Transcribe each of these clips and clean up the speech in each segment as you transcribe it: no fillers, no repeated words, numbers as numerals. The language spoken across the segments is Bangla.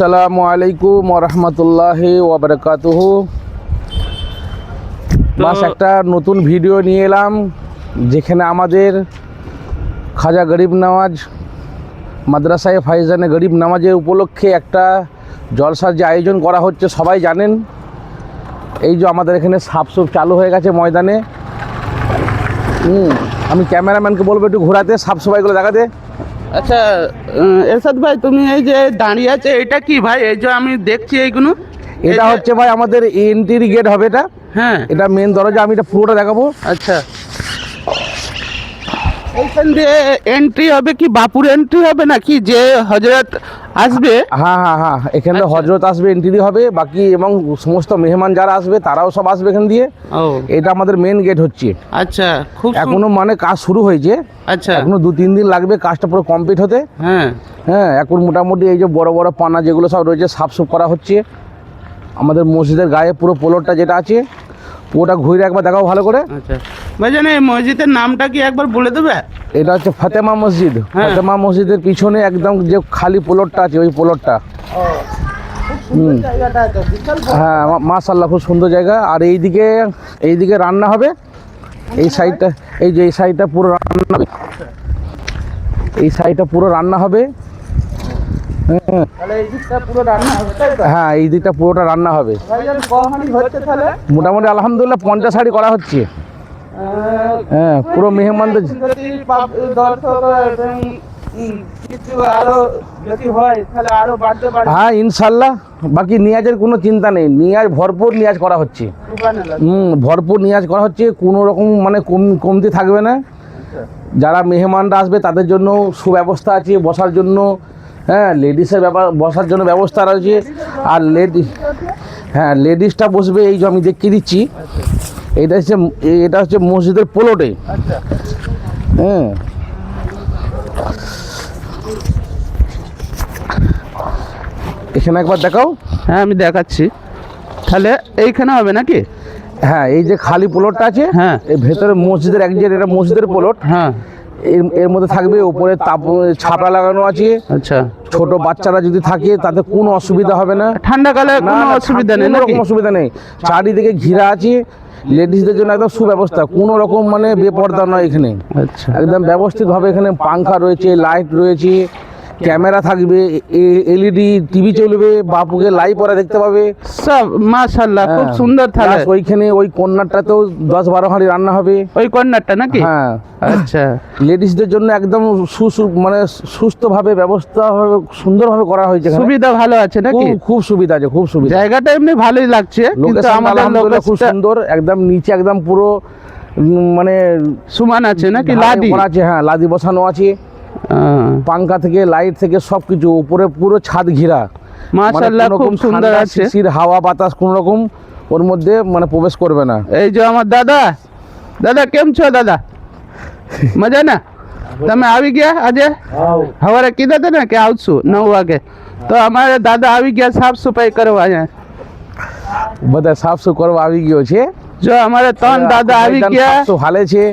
আসসালামু আলাইকুম ওয়া রাহমাতুল্লাহি ওয়া বারাকাতুহু। বাস একটা নতুন ভিডিও নিয়ে এলাম, যেখানে আমাদের খাজা গরিব নওয়াজ মাদ্রাসায়ে ফাইজানে গরিব নওয়াজের উপলক্ষে একটা জলসার যে আয়োজন করা হচ্ছে সবাই জানেন। এই যে আমাদের এখানে সাফসুফ চালু হয়ে গেছে ময়দানে। আমি ক্যামেরাম্যানকে বলবো একটু ঘোরাতে, সাফসফাইগুলো দেখাতে। আচ্ছা এরশাদ ভাই, তুমি এই যে দাঁড়িয়ে আছে এটা কি ভাই? এই যে আমি দেখছি এইগুলো, এটা হচ্ছে ভাই আমাদের এন্ট্রি গেট হবে। এটা হ্যাঁ, এটা মেন দরজা। আমি এটা পুরোটা দেখাবো। আচ্ছা এইখান দিয়ে এন্ট্রি হবে কি বাপুর এন্ট্রি হবে নাকি যে হযরত আসবে? হ্যাঁ হ্যাঁ হ্যাঁ, এখানে আচ্ছা। হজরত আসবে, এন্ট্রি হবে, বাকি এবং সমস্ত মেহমান যারা আসবে তারাও সব আসবে এখান দিয়ে। ও এটা আমাদের মেন গেট হচ্ছে। আচ্ছা, খুব এখনো মানে কাজ শুরু হয়েছে, আচ্ছা এখনো 2-3 দিন লাগবে কাজটা পুরো কমপ্লিট হতে। হ্যাঁ হ্যাঁ, এখন মোটামুটি এই যে বড় বড় পানা যেগুলো সব রয়েছে সাফসুফ করা হচ্ছে। আমাদের মসজিদের গায়ে পুরো পোলরটা যেটা আছে পুরোটা ঘুরে একবার দেখাও ভালো করে। আচ্ছা ভাইজান, এই মসজিদের নামটা কি একবার বলে দেবে? এটা হচ্ছে ফাতেমা মসজিদ। হ্যাঁ। ফাতেমা মসজিদের পিছনে একদম যে খালি পোলরটা আছে ওই পোলরটা। হ্যাঁ মাশাআল্লাহ, খুব সুন্দর জায়গা। আর এইদিকে রান্না হবে। এই সাইডটা, এই যে এই সাইডটা পুরো রান্না হবে। এই সাইডটা পুরো রান্না হবে। হ্যাঁ তাহলে এই দিকটা পুরো রান্না হবে, তাই তো? হ্যাঁ, এই দিকটা পুরোটা রান্না হবে। ভাইজান কহানি হচ্ছে তাহলে? মোটামুটি আলহামদুলিল্লাহ 50 হাঁড়ি করা হচ্ছে। হ্যাঁ, পুরো মেহমানদের। যদি দর্শক এবং কিছু আরো যদি হয় তাহলে আরো বাড়তে পারে। হ্যাঁ ইনশাল্লাহ, বাকি নিয়াজের কোনো চিন্তা নেই। নিয়াজ ভরপুর নিয়াজ করা হচ্ছে। ভরপুর নিয়াজ করা হচ্ছে, কোনো রকম মানে কমতি থাকবে না। যারা মেহমানরা আসবে তাদের জন্য সুব্যবস্থা আছে বসার জন্য। হ্যাঁ, লেডিসের বসার জন্য ব্যবস্থা রয়েছে। আর লেডিসটা বসবে এই যে আমি দেখিয়ে দিচ্ছি। এটা হচ্ছে মসজিদের পোলটে। হ্যাঁ, এখানে একবার দেখাও। হ্যাঁ আমি দেখাচ্ছি। তাহলে এইখানে হবে নাকি? হ্যাঁ, এই যে খালি প্লটটা আছে, হ্যাঁ। এই ভেতরে মসজিদের এটা মসজিদের প্লট। হ্যাঁ এর মধ্যে থাকবে, উপরে ছাপড়া লাগানো আছে। আচ্ছা, ছোট বাচ্চারা যদি থাকে তাতে কোনো অসুবিধা হবে না। ঠান্ডাকালে কোনো অসুবিধা নেই কোনো নাকি? রকম অসুবিধা নেই। চারিদিকে ঘিরা আছে, লেডিসদের জন্য একদম সুব্যবস্থা। কোনো রকম মানে বেপরদা নয় এখানে। আচ্ছা একদম ব্যবস্থিতভাবে এখানে পাংখা রয়েছে, লাইট রয়েছে, ক্যামেরা থাকবে, এলইডি টিভি চলবে, বাপুকে লাইভ পরে দেখতে পাবে সব মাশাআল্লাহ, খুব হ্যাঁ। সুন্দর। তাহলে Plus ওইখানে ওই কর্নারটাতেও 10-12 হাঁড়ি রান্না হবে। ওই কর্নারটা নাকি? হ্যাঁ, আচ্ছা লেডিসদের জন্য একদম মানে সুস্থভাবে ব্যবস্থা সুন্দরভাবে করা হয়েছে এখানে। সুবিধা ভালো আছে নাকি? খুব সুবিধা আছে, খুব সুবিধা। জায়গাটা এমনি ভালোই লাগছে, কিন্তু লোকেশন আমাদের আলহামদুলিল্লাহ খুব লোকেশনটা সুন্দর। একদম নিচে একদম পুরো মানে সমান আছে নাকি? ঢালাই লাদি করা আছে। হ্যাঁ, লাদি বসানো আছে। পাঙ্খা থেকে লাইট থেকে সবকিছু, উপরে পুরো ছাদ ঘিরা। মাশাআল্লাহ, কোনো খুব রকম সুন্দর ঠান্ডা, আছে। শিশির, হাওয়া বাতাস কোনো রকম ওর মধ্যে মানে প্রবেশ করবে না। এই যে আমার દાદા કેમ છો દાદા? મજા ને? તમે આવી ગયા આજે? સવારે કીધા હતા ને કે આવશું 9 વાગે, તો અમારે દાદા આવી ગયા સાફ સફાઈ કરવા અહીંયા. બધા સાફ સુફ કરવા આવી ગયો છે. જો અમારે 3 દાદા આવી ગયા. સાફ સુફ હાલે છે.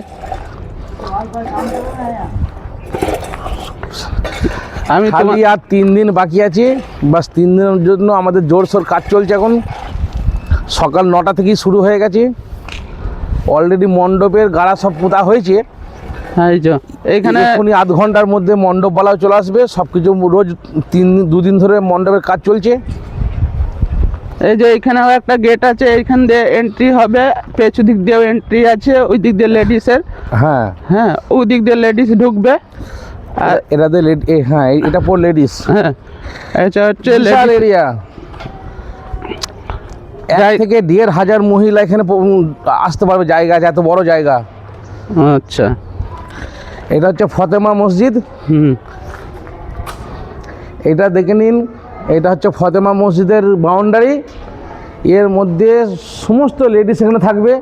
আমি খালি আর 3 দিন বাকি আছে। বাস 3 দিনের জন্য আমাদের জোরসোর কাজ চলছে। এখন সকাল 9টা থেকেই শুরু হয়ে গেছে। অলরেডি মণ্ডপের গাড়া সব পোতা হয়েছে। হ্যাঁ, এই যে এইখানে এখনই আধ ঘন্টার মধ্যে মণ্ডপওয়ালাও চলে আসবে। সব কিছু রোজ 2 দিন ধরে মণ্ডপের কাজ চলছে। এই যে এইখানে একটা গেট আছে, এইখান দিয়ে এন্ট্রি হবে, পেছু দিক দিয়েও এন্ট্রি আছে, ওই দিক দিয়ে লেডিসের। হ্যাঁ হ্যাঁ, ওই দিক দিয়ে লেডিস ঢুকবে। আর এটাতে হ্যাঁ, এটা পর লেডিস। হ্যাঁ, এটা হচ্ছে বিশাল ladies। এরিয়া। 1 থেকে 1,500 মহিলা এখানে আসতে পারবে। জায়গা আছে, এত বড় জায়গা। আচ্ছা, এটা হচ্ছে ফতেমা মসজিদ। এটা দেখে নিন, এটা হচ্ছে ফতেমা মসজিদের বাউন্ডারি। এর মধ্যে সমস্ত লেডিস এখানে থাকবে।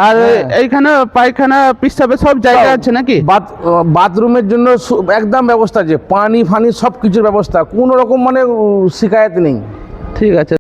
আর এইখানে পায়খানা পিসাবে সব জায়গা আছে নাকি? বাথরুমের জন্য একদম ব্যবস্থা আছে, পানি ফানি সব কিছুর ব্যবস্থা। কোনো রকম মানে শিকায়ত নেই। ঠিক আছে